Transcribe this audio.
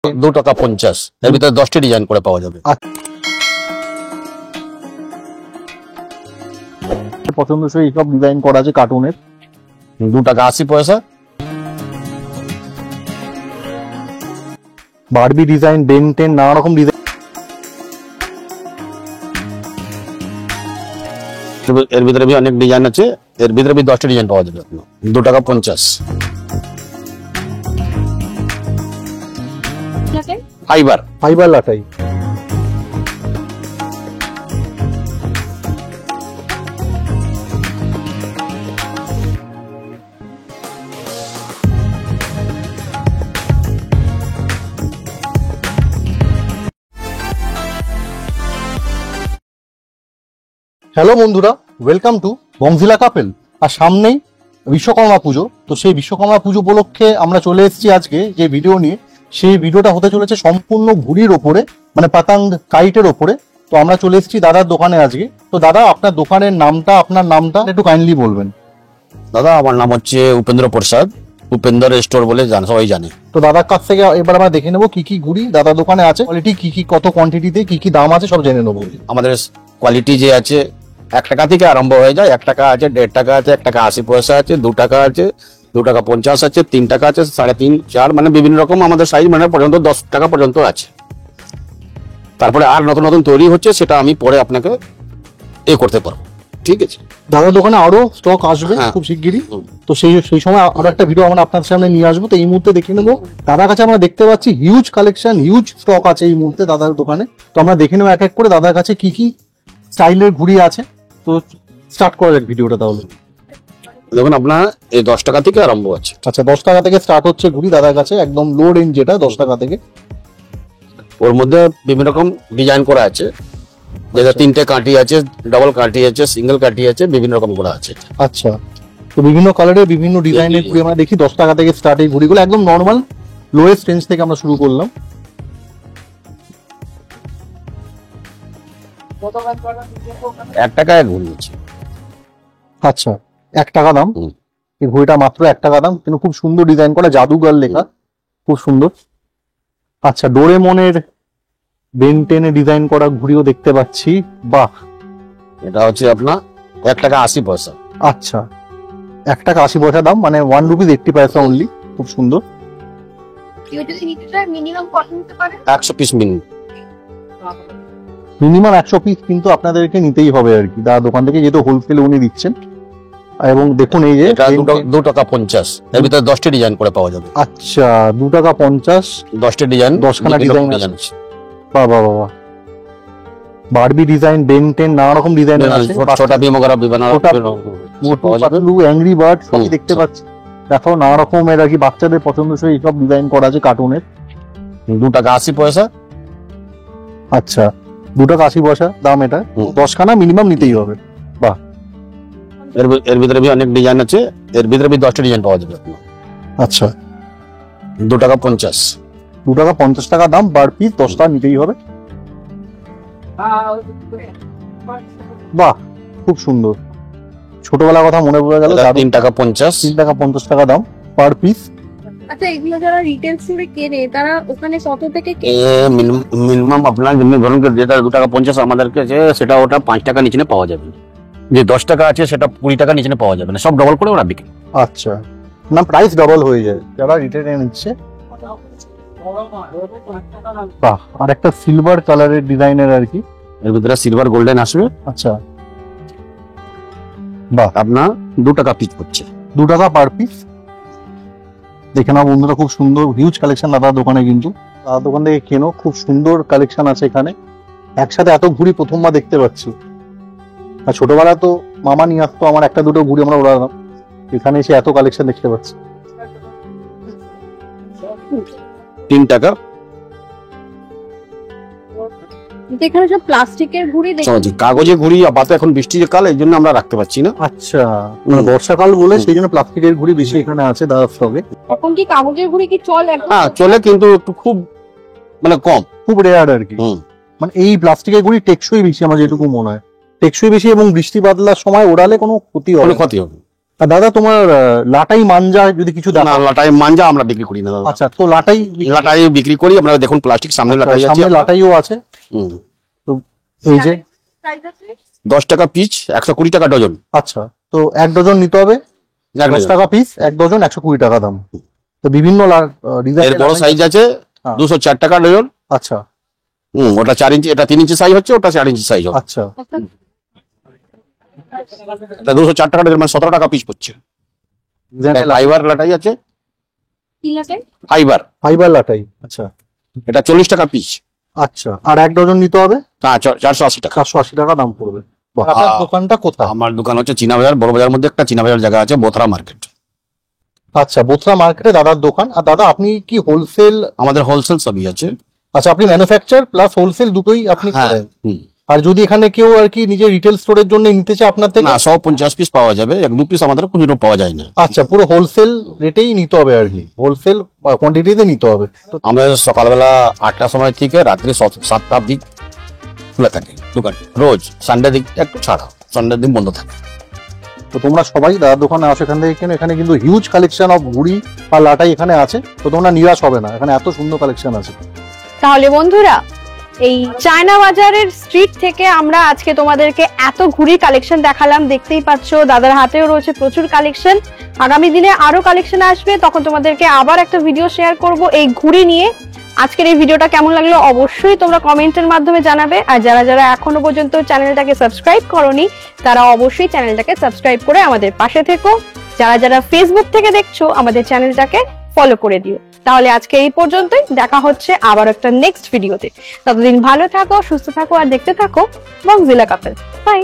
2 টাকা 50 এর ভিতরে 10টি ডিজাইন করে পাওয়া যাবে। পছন্দসই সব ডিজাইন করা আছে কার্টুনের। 2 টাকা 80 পয়সা। বারবি ডিজাইন, বেন টেন, নানা রকম ডিজাইন। এর ভিতরে भी অনেক ডিজাইন আছে, এর ভিতরে भी 10টি ডিজাইন পাওয়া যাবে। 2 টাকা 50 ফাইবার লাটাই। হ্যালো বন্ধুরা, ওয়েলকাম টু বংজিলা কাপেল। আর সামনেই বিশ্বকর্মা পুজো, তো সেই বিশ্বকর্মা পুজো উপলক্ষে আমরা চলে এসেছি আজকে যে ভিডিও নিয়ে। সেই ভিডিওটা হতে চলেছে সম্পূর্ণ ঘুড়ির ওপরে, মানে পাতাঙ্গ কাইটের ওপরে। তো আমরা চলে এসেছি দাদার দোকানে আজকে। তো দাদা, আপনার দোকানের নামটা, আপনার নামটা একটু কাইন্ডলি বলবেন। দাদা, আমার নাম হচ্ছে উপেন্দ্র প্রসাদ, উপেন্দ্র স্টোর বলে সবাই জানে। তো দাদার কাছ থেকে এবার আমরা দেখে নেবো কি কি ঘুড়ি দাদার দোকানে আছে, কোয়ালিটি কি কি, কত কোয়ান্টিটিতে কি কি দাম আছে, সব জেনে নেবো। আমাদের কোয়ালিটি যে আছে 1 টাকা থেকে আরম্ভ হয়ে যায়। 1 টাকা আছে, 1.5 টাকা আছে, 1 টাকা 80 পয়সা আছে, 2 টাকা আছে, 2 টাকা 50 আছে, 3 টাকা আছে, 3.5, 4, মানে বিভিন্ন রকম আমাদের সাইজ, মানে পর্যন্ত 10 টাকা পর্যন্ত আছে। তারপরে আর নতুন নতুন তৈরি হচ্ছে, সেটা আমি পরে আপনাকে করতে পারবো, ঠিক আছে। দাদার দোকানে আরো স্টক আসবে খুব শিগগিরই। তো সেই সময় আরো একটা ভিডিও আমরা আপনার সামনে নিয়ে আসবো। তো এই মুহূর্তে দেখে নেবো দাদার কাছে আমরা দেখতে পাচ্ছি হিউজ কালেকশন, হিউজ স্টক আছে এই মুহূর্তে দাদার দোকানে। তো আমরা দেখে নেবো এক এক করে দাদার কাছে কি কি স্টাইলের ঘুড়ি আছে। তো স্টার্ট করা যাক ভিডিওটা তাহলে। দেখুন, আপনার এই 10 টাকা থেকে আরম্ভ আছে। আচ্ছা, 10 টাকা থেকে স্টার্ট হচ্ছে ঘুড়ি দাদার কাছে, একদম লো রেঞ্জ যেটা 10 টাকা থেকে। ওর মধ্যে বিভিন্ন রকম ডিজাইন করা আছে, যেটা 3টে কাঠি আছে, ডাবল কাঠি আছে, সিঙ্গেল কাঠি আছে, বিভিন্ন রকম করা আছে। আচ্ছা, তো বিভিন্ন কালারের বিভিন্ন ডিজাইনের ঘুড়ি আমরা দেখি। 10 টাকা থেকে স্টার্ট এই ঘুড়িগুলো, একদম নর্মাল লোয়েস্ট রেঞ্জ থেকে আমরা শুরু করলাম। 1 টাকায় ঘুড়ি আছে। আচ্ছা, 1 টাকা দাম। এই ঘড়িটা মাত্র 1 টাকা দাম, কিন্তু খুব সুন্দর ডিজাইন করা, জাদুঘর লেখা, খুব সুন্দর। আচ্ছা, ডোরেমনের বেন টেনে ডিজাইন করা ঘুড়িও দেখতে পাচ্ছি। বাহ, এটা হচ্ছে আপনার 1 টাকা 80 পয়সা। আচ্ছা, 1 টাকা 80 পয়সা দাম, মানে 1 রুপিস 80 পয়সা অনলি। খুব সুন্দর। একশো পিস মিনিমাম 100 পিস কিন্তু আপনাদেরকে নিতেই হবে আর কি, দাদা দোকান থেকে, যেহেতু হোলসেল উনি দিচ্ছেন। এবং দেখুন এই যে 2 টাকা 50 এর ভিতরে 10টি ডিজাইন করে পাওয়া যাবে। আচ্ছা, 2 টাকা 50, 10টি ডিজাইন, 10খানা ডিজাইন আছে। বাহ বাহ বাহ, বারবি ডিজাইন, বেন টেন, নানা রকম ডিজাইন আছে। ছোটা ভীম वगैरह भी बना অ্যাংরি বার্ড সবই দেখতে পাচ্ছি। দেখো, নানা রকমের আর কি বাচ্চাদের পছন্দসই সব ডিজাইন করা আছে কার্টুনের। 2 টাকা 80 পয়সা। আচ্ছা, 2 টাকা 80 পয়সা দাম। এটা 10খানা মিনিমাম নিতেই হবে। বাহ, এর ভিতরে भी অনেক ডিজাইন আছে, এর ভিতরে भी 10টি ডিজাইন পাওয়া যাবে। আচ্ছা, 2 টাকা 50। 2 টাকা 50 টাকা দাম, পার পিস 10টা নিতেই হবে। বাহ, খুব সুন্দর, ছোটবেলার কথা মনে পড়ে গেল। 3 টাকা 50। 3 টাকা 50 টাকা দাম পার পিস। আচ্ছা, এগুলো যারা রিটেল স্টোরে কেনে তারা ওখানে কত থেকে মিনিমাম আপনার যেমনি ধরুন যেটা 2 টাকা 50 আমাদের কাছে, সেটা ওটা 5 টাকা নিচে পাওয়া যাবে। যে 10 টাকা আছে সেটা 20 টাকা নিচে পাওয়া যাবে না, সব ডবল করে ওরা বিক্রি। আচ্ছা, না প্রাইস ডবল হয়ে যায় যারা রিটেলে নিচ্ছে। বাহ, আর একটা সিলভার কালারের ডিজাইনের আর কি, এর ভিতরে সিলভার গোল্ডেন আসবে। আচ্ছা, বাহ, আপনার 2 টাকা পিস পড়ছে। 2 টাকা পার পিস। দেখে নাও বন্ধুরা, খুব সুন্দর হিউজ কালেকশন দাদার দোকানে। কিন্তু দাদার দোকান থেকে কেনো, খুব সুন্দর কালেকশন আছে এখানে। একসাথে এত ঘুড়ি প্রথমবার দেখতে পাচ্ছি। আর ছোটবেলা তো মামা নিয়ে আসতো, আমার 1-2 ঘুড়ি আমরা ওড়াতাম। এখানে এসে এত কালেকশন দেখতে পাচ্ছি। 3 টাকা। এখানে সব প্লাস্টিকের ঘুড়ি দেখছি, কাগজের ঘুড়ি। আপাতত এখন বৃষ্টির কাল, এই জন্য আমরা রাখতে পারছি না। আচ্ছা, বর্ষাকাল বলে সেই জন্য প্লাস্টিকের ঘুড়ি বেশি এখানে আছে দাদার স্টকে। এখন কি কাগজের ঘুড়ি কি চলে? হ্যাঁ চলে, কিন্তু একটু খুব মানে কম, খুব রেয়ার আর কি। মানে এই প্লাস্টিকের ঘুড়ি টেকসই বেশি, আমার যেটুকু মনে হয় টেকসই বেশি, এবং বৃষ্টি বাদলার সময় ওড়ালে কোনো ক্ষতি হবে। আর দাদা তোমার লাটাই মাঞ্জা যদি কিছু না, দেখা। লাটাই মাঞ্জা আমরা বিক্রি করি না দাদা। আচ্ছা, তো লাটাই লাটাই বিক্রি করি আমরা, দেখুন প্লাস্টিক সামনে লাটাই আছে। সামনে লাটাইও আছে। হুম। তো এই যে প্রাইস আছে 10 টাকা পিস, 120 টাকা ডজন। আচ্ছা, তো 1 ডজন নিতে হবে, 10 টাকা পিস, 1 ডজন 120 টাকা দাম। তো বিভিন্ন এর ডিজাইন। বড় সাইজ আছে হ্যাঁ। 204 টাকা ডজন। আচ্ছা ওটা 4 ইঞ্চি, এটা 3 ইঞ্চি সাইজ হচ্ছে, ওটা 4 ইঞ্চি সাইজ হবে। আচ্ছা এটা 204 টাকা ডজন, মানে 17 টাকা পিস পড়ছে। ফাইবার লাটাই আছে, কি লাগে? ফাইবার, ফাইবার লাটাই। আচ্ছা এটা 40 টাকা পিস। আচ্ছা, আর 1 ডজন নিতে হবে হ্যাঁ, 480 টাকা। 480 টাকা দাম পড়বে। বাহ, আপনার দোকানটা কোথায়? আমার দোকান হচ্ছে চীনা বাজার, বড় বাজার মধ্যে একটা চীনা বাজার জায়গা আছে, বোথরা মার্কেট। আচ্ছা, বোথরা মার্কেটে দাদার দোকান। আর দাদা আপনি কি হোলসেল? আমাদের হোলসেল সবই আছে। আচ্ছা, আপনি ম্যানুফ্যাকচার প্লাস হোলসেল দুটোই আপনি হ্যাঁ। করেন। হুম। আর যদি এখানে কেউ আর কি নিজের রিটেল স্টোরের জন্য নিতে চায় আপনার থেকে? না, 150 পিস পাওয়া যাবে, 1-2 পিস আমাদের খুচরো পাওয়া যায় না। আচ্ছা, পুরো হোলসেল রেটেই নিতে হবে আর কি, হোলসেল কোয়ান্টিটিতে নিতে হবে। তো আমাদের সকালবেলা 8টার সময় থেকে রাত্রি 7টা অবধি খোলা থাকে দোকান, রোজ। সানডে দিক একটু ছাড়া, সানডে দিন বন্ধ থাকে। তো তোমরা সবাই দাদার দোকানে আসো, এখান থেকে কেন। এখানে কিন্তু হিউজ কালেকশন অফ ঘুড়ি বা লাটাই এখানে আছে, তো তোমরা নিরাশ হবে না, এখানে এত সুন্দর কালেকশন আছে। তাহলে বন্ধুরা, এই চায়না বাজারের স্ট্রিট থেকে আমরা আজকে তোমাদেরকে এত ঘুড়ির কালেকশন দেখালাম, দেখতেই পাচ্ছ দাদার হাতেও রয়েছে প্রচুর কালেকশন। আগামী দিনে আরো কালেকশন আসবে, তখন তোমাদেরকে আবার একটা ভিডিও শেয়ার করব এই ঘুড়ি নিয়ে। আজকের এই ভিডিওটা কেমন লাগলো অবশ্যই তোমরা কমেন্টের মাধ্যমে জানাবে। আর যারা যারা এখনো পর্যন্ত চ্যানেলটাকে সাবস্ক্রাইব করোনি, তারা অবশ্যই চ্যানেলটাকে সাবস্ক্রাইব করে আমাদের পাশে থেকো। যারা যারা ফেসবুক থেকে দেখছো, আমাদের চ্যানেলটাকে ফলো করে দিও। তাহলে আজকে এই পর্যন্তই, দেখা হচ্ছে আবার একটা নেক্সট ভিডিওতে। ততদিন ভালো থাকো, সুস্থ থাকো আর দেখতে থাকো বংজিলা কাপেল। বাই।